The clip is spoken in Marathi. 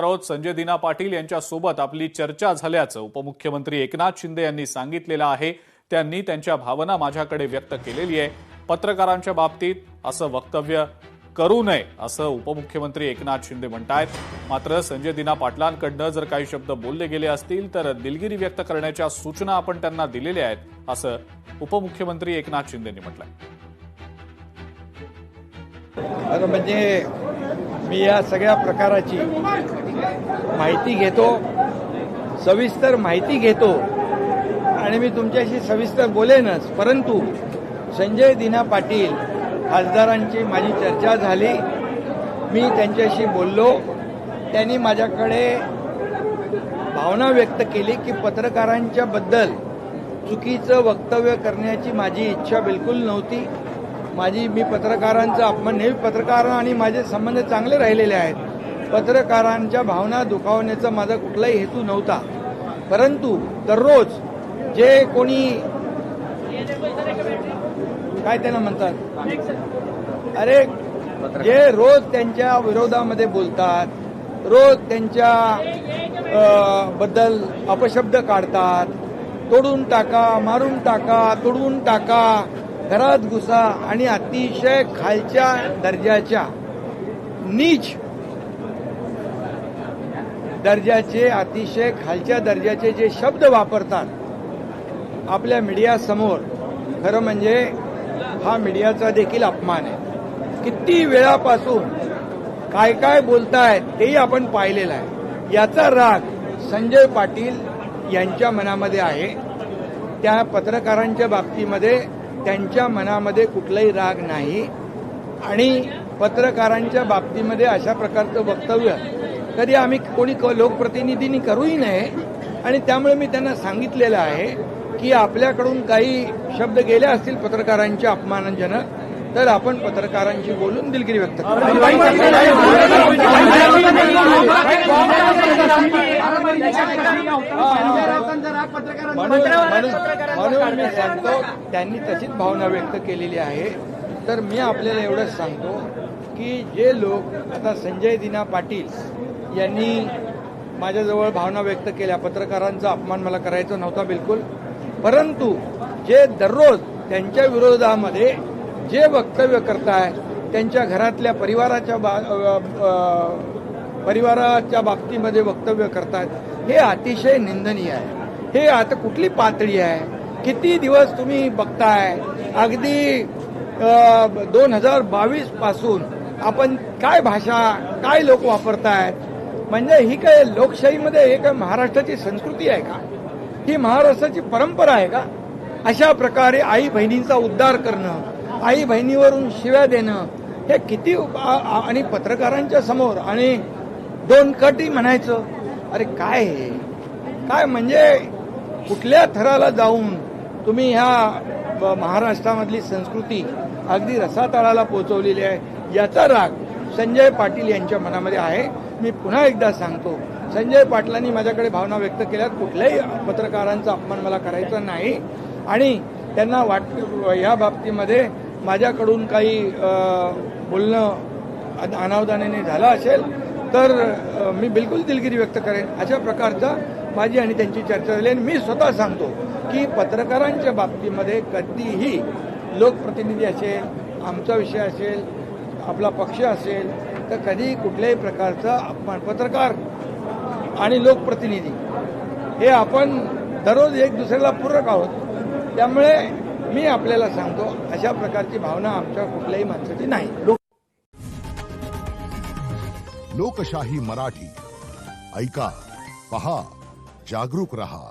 आहोत संजय दिना पाटील यांच्यासोबत आपली चर्चा झाल्याचं उपमुख्यमंत्री एकनाथ शिंदे यांनी सांगितलेलं आहे। त्यांनी त्यांच्या भावना माझ्याकडे व्यक्त केलेली आहे। पत्रकारांच्या बाबतीत असं वक्तव्य करू नये असं उपमुख्यमंत्री एकनाथ शिंदे म्हणतायत। मात्र संजय दिना पाटलांकडून जर काही शब्द बोलले गेले असतील तर दिलगिरी व्यक्त करण्याच्या सूचना आपण त्यांना दिलेल्या आहेत असं उपमुख्यमंत्री एकनाथ शिंदेंनी म्हटलंय। म्हणजे मी या सगळ्या प्रकाराची माहिती घेतो, सविस्तर माहिती घेतो आणि मी तुमच्याशी सविस्तर बोलेनच। परंतु संजय दिना पाटील खासदारांची माझी चर्चा झाली, मी त्यांच्याशी बोललो। त्यांनी माझ्याकडे भावना व्यक्त केली की पत्रकारांच्या बद्दल चुकीचं वक्तव्य करण्याची माझी इच्छा बिलकुल नव्हती। मी पत्रकारांचा अपमान, नेहमी पत्रकार आणि माझे संबंध चांगले राहिलेले आहेत। पत्रकारांच्या भावना दुखावण्याचा माझा कुठलाही हेतू नव्हता। परंतु दररोज जे कोणी काय त्यांना म्हणतात, अरे जे रोज त्यांच्या विरोधामध्ये बोलतात, रोज त्यांच्या बद्दल अपशब्द काढतात, तोडून टाका, मारून टाका, तोडवून टाका, घरात घुसा आणि अतिशय खालच्या दर्जाच्या, नीच दर्जाचे, अतिशय खालच्या दर्जाचे जे शब्द वापरतात आपल्या मीडियासमोर, खरं म्हणजे हा मीडियाचा देखील अपमान आहे। किती वेळापासून काय काय बोलतायत तेही आपण पाहिलेलं आहे। याचा राग संजय पाटील यांच्या मनामध्ये आहे। त्या पत्रकारांच्या बाबतीमध्ये त्यांच्या मनामध्ये कुठलाही राग नाही आणि पत्रकारांच्या बाबतीमध्ये अशा प्रकारचं वक्तव्य कधी आम्ही कोणी लोकप्रतिनिधींनी करूही नये। आणि त्यामुळे मी त्यांना सांगितलेलं आहे की आपल्याकडून काही शब्द गेले असतील पत्रकारांच्या अपमानजनक तर आपण पत्रकारांशी बोलून दिलगिरी व्यक्त करू। म्हणून मी सांगतो त्यांनी तशीच भावना व्यक्त केलेली आहे। तर मी आपल्याला एवढंच सांगतो की जे लोक आता संजय दिना पाटील यांनी माझ्याजवळ भावना व्यक्त केल्या, पत्रकारांचा अपमान मला करायचा नव्हता बिलकुल, परंतु जे दररोज त्यांच्या विरोधामध्ये जे वक्तव्य करताय, त्यांच्या घरातल्या परिवाराच्या बाबतीमध्ये वक्तव्य करतात, हे अतिशय निंदनीय आहे। हे आता कुठली पातळी आहे? किती दिवस तुम्ही बघताय? अगदी 2022 पासून आपण काय भाषा, काय लोक वापरतायत? म्हणजे ही काय लोकशाहीमध्ये हे काय महाराष्ट्राची संस्कृती आहे का? ही महाराष्ट्राची परंपरा आहे का? अशा प्रकारे आई बहिणींचा उद्धार करणं, आई बहिणीवरून शिव्या देणं, हे किती, आणि पत्रकारांच्या समोर आणि दोन कटी म्हणायचं, अरे काय हे काय? म्हणजे कुठल्या थराला जाऊन तुम्ही ह्या महाराष्ट्रामधली संस्कृती अगदी रसातळाला पोहोचवलेली आहे? याचा राग संजय पाटील यांच्या मनामध्ये आहे। मी पुन्हा एकदा सांगतो, संजय पाटलांनी माझ्याकडे भावना व्यक्त केल्यात, कुठल्याही पत्रकारांचा अपमान मला करायचा नाही आणि त्यांना या बाबतीमध्ये माझ्याकडून काही बोलणं अनावधानाने झालं असेल तर मी बिलकुल दिलगिरी व्यक्त करेन। अशा प्रकारचा माझी आणि त्यांची चर्चा झाली आणि मी स्वतः सांगतो की पत्रकारांच्या बाबतीमध्ये कधीही लोकप्रतिनिधी असेल, आमचा विषय असेल, आपला पक्ष असेल तर कधी कुठल्याही प्रकारचा अपमान, पत्रकार आणि लोकप्रतिनिधी हे आपण दररोज एक दुसऱ्याला पूरक आहोत। त्यामुळे मी आपल्याला सांगतो अशा प्रकारची भावना आमच्या कुठल्याही माणसाची नाही। लोकशाही मराठी ऐका, पहा, जागरूक रहा।